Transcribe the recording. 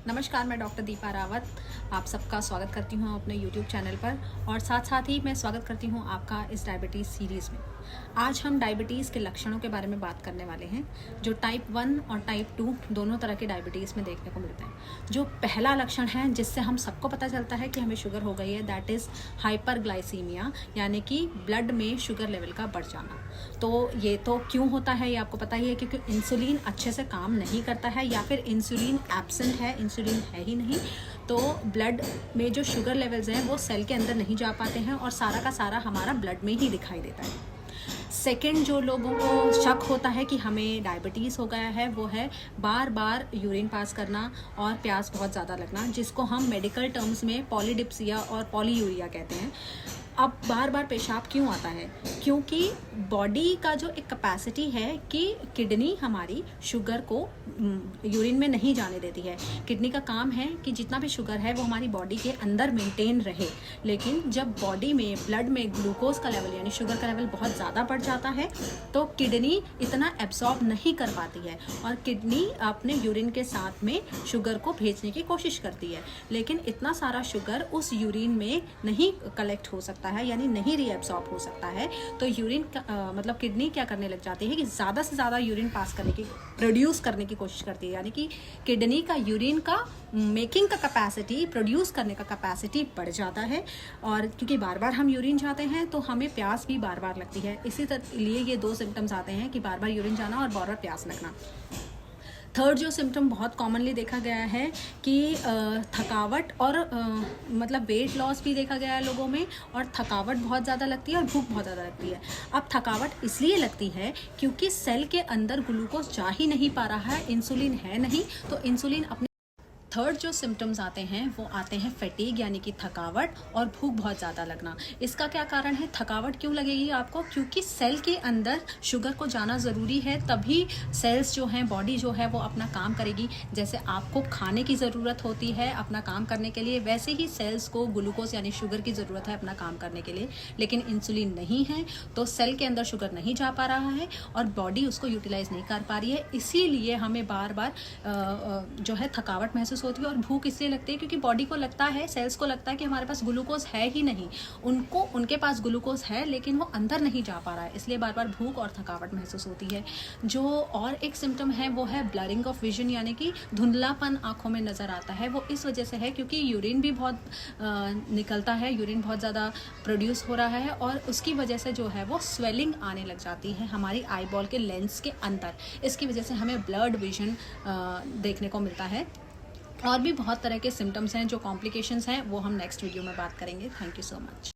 नमस्कार, मैं डॉक्टर दीपा रावत आप सबका स्वागत करती हूँ अपने YouTube चैनल पर और साथ साथ ही मैं स्वागत करती हूँ आपका इस डायबिटीज़ सीरीज़ में। आज हम डायबिटीज़ के लक्षणों के बारे में बात करने वाले हैं जो टाइप 1 और टाइप 2 दोनों तरह के डायबिटीज़ में देखने को मिलते हैं। जो पहला लक्षण है जिससे हम सबको पता चलता है कि हमें शुगर हो गई है, दैट इज़ हाइपरग्लाइसीमिया, यानी कि ब्लड में शुगर लेवल का बढ़ जाना। तो ये तो क्यों होता है ये आपको पता ही है, क्योंकि इंसुलिन अच्छे से काम नहीं करता है या फिर इंसुलिन एब्सेंट है, इंसुलिन है ही नहीं। तो ब्लड में जो शुगर लेवल्स हैं वो सेल के अंदर नहीं जा पाते हैं और सारा का सारा हमारा ब्लड में ही दिखाई देता है। सेकंड, जो लोगों को शक होता है कि हमें डायबिटीज़ हो गया है वो है बार बार यूरिन पास करना और प्यास बहुत ज़्यादा लगना, जिसको हम मेडिकल टर्म्स में पॉलीडिप्सिया और पॉलीयूरिया कहते हैं। अब बार बार पेशाब क्यों आता है? क्योंकि बॉडी का जो एक कैपेसिटी है कि किडनी हमारी शुगर को यूरिन में नहीं जाने देती है। किडनी का काम है कि जितना भी शुगर है वो हमारी बॉडी के अंदर मेंटेन रहे, लेकिन जब बॉडी में ब्लड में ग्लूकोज का लेवल यानी शुगर का लेवल बहुत ज़्यादा बढ़ जाता है तो किडनी इतना एब्जॉर्ब नहीं कर पाती है और किडनी अपने यूरिन के साथ में शुगर को भेजने की कोशिश करती है, लेकिन इतना सारा शुगर उस यूरिन में नहीं कलेक्ट हो सकता है, यानी नहीं रीएब्सॉर्ब हो सकता है। तो यूरिन मतलब किडनी क्या करने लग जाती है कि ज़्यादा से ज़्यादा यूरिन पास करने की, प्रोड्यूस करने की कोशिश करती है, यानी कि किडनी का यूरिन का मेकिंग का कैपेसिटी, प्रोड्यूस करने का कैपेसिटी बढ़ जाता है। और क्योंकि बार बार हम यूरिन जाते हैं तो हमें प्यास भी बार बार लगती है। इसी लिए ये दो सिम्टम्स आते हैं कि बार बार यूरिन जाना और बार बार प्यास लगना। थर्ड जो सिम्टम बहुत कॉमनली देखा गया है कि थकावट और मतलब वेट लॉस भी देखा गया है लोगों में, और थकावट बहुत ज़्यादा लगती है और भूख बहुत ज़्यादा लगती है। अब थकावट इसलिए लगती है क्योंकि सेल के अंदर ग्लूकोज जा ही नहीं पा रहा है, इंसुलिन है नहीं, तो इंसुलिन अपने थर्ड जो सिम्टम्स आते हैं वो आते हैं फैटीग, यानी कि थकावट और भूख बहुत ज़्यादा लगना। इसका क्या कारण है? थकावट क्यों लगेगी आपको? क्योंकि सेल के अंदर शुगर को जाना ज़रूरी है, तभी सेल्स जो हैं, बॉडी जो है वो अपना काम करेगी। जैसे आपको खाने की ज़रूरत होती है अपना काम करने के लिए, वैसे ही सेल्स को ग्लूकोज यानी शुगर की ज़रूरत है अपना काम करने के लिए, लेकिन इंसुलिन नहीं है तो सेल के अंदर शुगर नहीं जा पा रहा है और बॉडी उसको यूटिलाइज नहीं कर पा रही है। इसीलिए हमें बार बार जो है थकावट महसूस होती है और भूख इसलिए लगती है क्योंकि बॉडी को लगता है, सेल्स को लगता है कि हमारे पास ग्लूकोज है ही नहीं। उनके पास ग्लूकोज है लेकिन वो अंदर नहीं जा पा रहा है, इसलिए बार बार भूख और थकावट महसूस होती है। जो और एक सिम्टम है वो है ब्लरिंग ऑफ विजन, यानी कि धुंधलापन आंखों में नज़र आता है। वो इस वजह से है क्योंकि यूरिन भी बहुत निकलता है, यूरिन बहुत ज़्यादा प्रोड्यूस हो रहा है और उसकी वजह से जो है वो स्वेलिंग आने लग जाती है हमारी आई बॉल के लेंस के अंदर। इसकी वजह से हमें ब्लर्ड विजन देखने को मिलता है। और भी बहुत तरह के सिम्टम्स हैं, जो कॉम्प्लिकेशंस हैं वो हम नेक्स्ट वीडियो में बात करेंगे। Thank you so much.